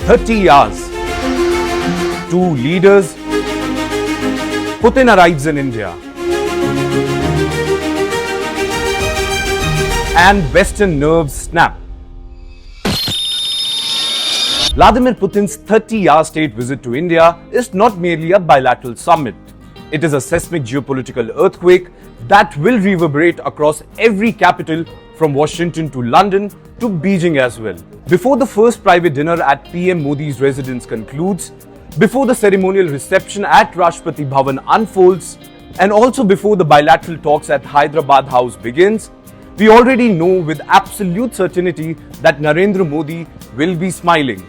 30 hours. Two leaders. Putin arrives in India. And Western nerves snap. Vladimir Putin's 30-hour state visit to India is not merely a bilateral summit. It is a seismic geopolitical earthquake that will reverberate across every capital from Washington to London to Beijing as well. Before the first private dinner at PM Modi's residence concludes, before the ceremonial reception at Rashtrapati Bhavan unfolds, and also before the bilateral talks at Hyderabad House begins, we already know with absolute certainty that Narendra Modi will be smiling.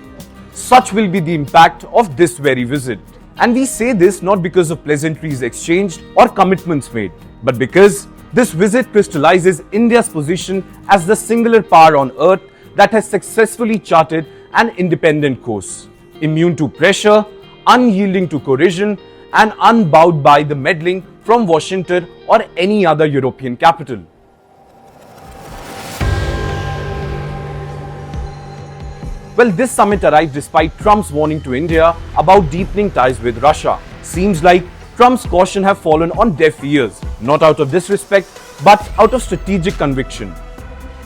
Such will be the impact of this very visit. And we say this not because of pleasantries exchanged or commitments made, but because this visit crystallizes India's position as the singular power on earth that has successfully charted an independent course, immune to pressure, unyielding to coercion, and unbowed by the meddling from Washington or any other European capital. Well, this summit arrived despite Trump's warning to India about deepening ties with Russia. Seems like Trump's caution have fallen on deaf ears, not out of disrespect, but out of strategic conviction.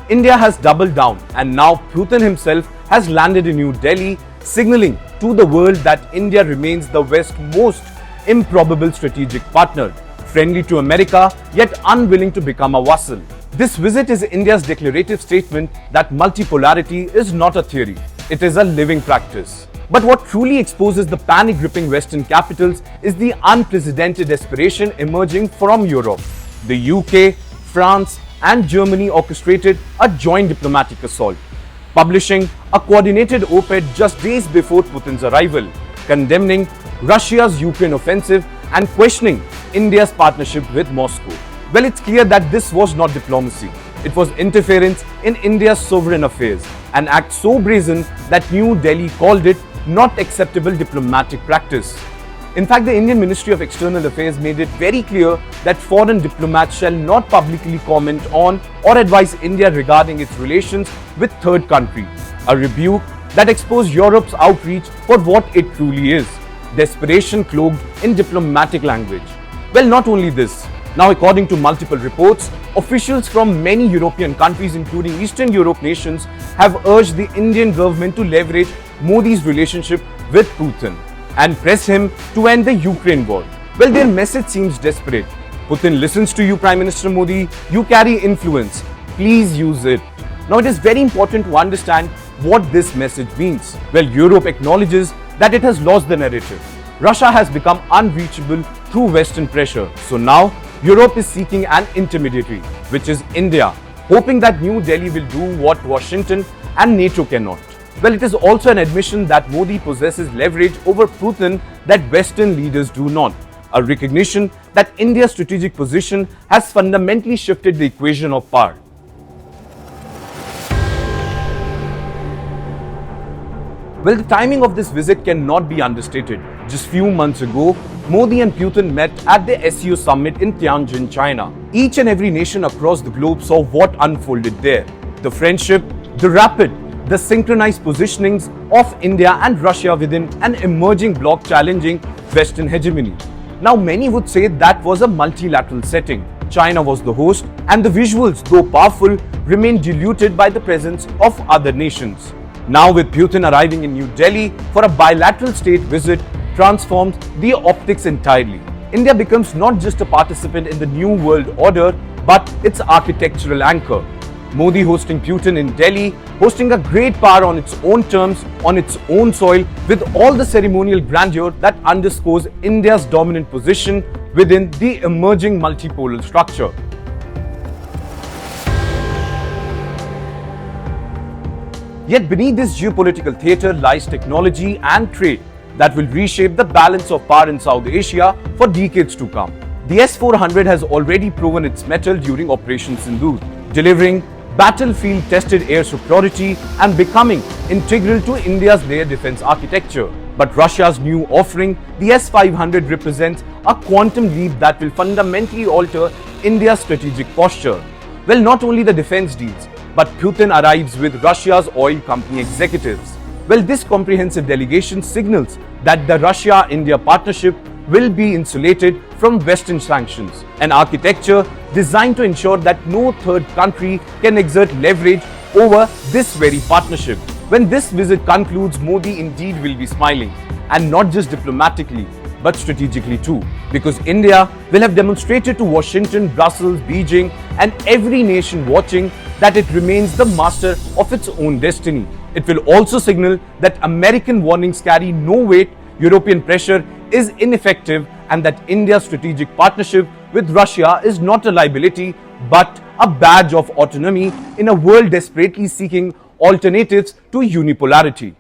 India has doubled down, and now Putin himself has landed in New Delhi, signaling to the world that India remains the West's most improbable strategic partner, friendly to America yet unwilling to become a vassal. This visit is India's declarative statement that multipolarity is not a theory, it is a living practice. But what truly exposes the panic-gripping Western capitals is the unprecedented desperation emerging from Europe. The UK, France, and Germany orchestrated a joint diplomatic assault, publishing a coordinated op-ed just days before Putin's arrival, condemning Russia's Ukraine offensive and questioning India's partnership with Moscow. Well, it's clear that this was not diplomacy. It was interference in India's sovereign affairs, an act so brazen that New Delhi called it not acceptable diplomatic practice. In fact, the Indian Ministry of External Affairs made it very clear that foreign diplomats shall not publicly comment on or advise India regarding its relations with third countries, a rebuke that exposed Europe's outreach for what it truly is, desperation cloaked in diplomatic language. Well, not only this. Now, according to multiple reports, officials from many European countries, including Eastern Europe nations, have urged the Indian government to leverage Modi's relationship with Putin and press him to end the Ukraine war. Well, their message seems desperate. Putin listens to you, Prime Minister Modi. You carry influence. Please use it. Now, it is very important to understand what this message means. Well, Europe acknowledges that it has lost the narrative. Russia has become unreachable through Western pressure. So now, Europe is seeking an intermediary, which is India, hoping that New Delhi will do what Washington and NATO cannot. Well, it is also an admission that Modi possesses leverage over Putin that Western leaders do not, a recognition that India's strategic position has fundamentally shifted the equation of power. Well, the timing of this visit cannot be understated. Just few months ago, Modi and Putin met at the SCO summit in Tianjin, China. Each and every nation across the globe saw what unfolded there. The friendship, the rapid, the synchronized positionings of India and Russia within an emerging bloc challenging Western hegemony. Now, many would say that was a multilateral setting. China was the host, and the visuals, though powerful, remained diluted by the presence of other nations. Now, with Putin arriving in New Delhi for a bilateral state visit, transforms the optics entirely. India becomes not just a participant in the new world order, but its architectural anchor. Modi hosting Putin in Delhi, hosting a great power on its own terms, on its own soil, with all the ceremonial grandeur that underscores India's dominant position within the emerging multipolar structure. Yet beneath this geopolitical theatre lies technology and trade that will reshape the balance of power in South Asia for decades to come. The S-400 has already proven its mettle during Operation Sindoor, delivering battlefield-tested air superiority and becoming integral to India's layered defense architecture. But Russia's new offering, the S-500, represents a quantum leap that will fundamentally alter India's strategic posture. Well, not only the defense deals, but Putin arrives with Russia's oil company executives. Well, this comprehensive delegation signals that the Russia-India partnership will be insulated from Western sanctions, an architecture designed to ensure that no third country can exert leverage over this very partnership. When this visit concludes, Modi indeed will be smiling, and not just diplomatically, but strategically too, because India will have demonstrated to Washington, Brussels, Beijing, and every nation watching that it remains the master of its own destiny. It will also signal that American warnings carry no weight, European pressure is ineffective, and that India's strategic partnership with Russia is not a liability but a badge of autonomy in a world desperately seeking alternatives to unipolarity.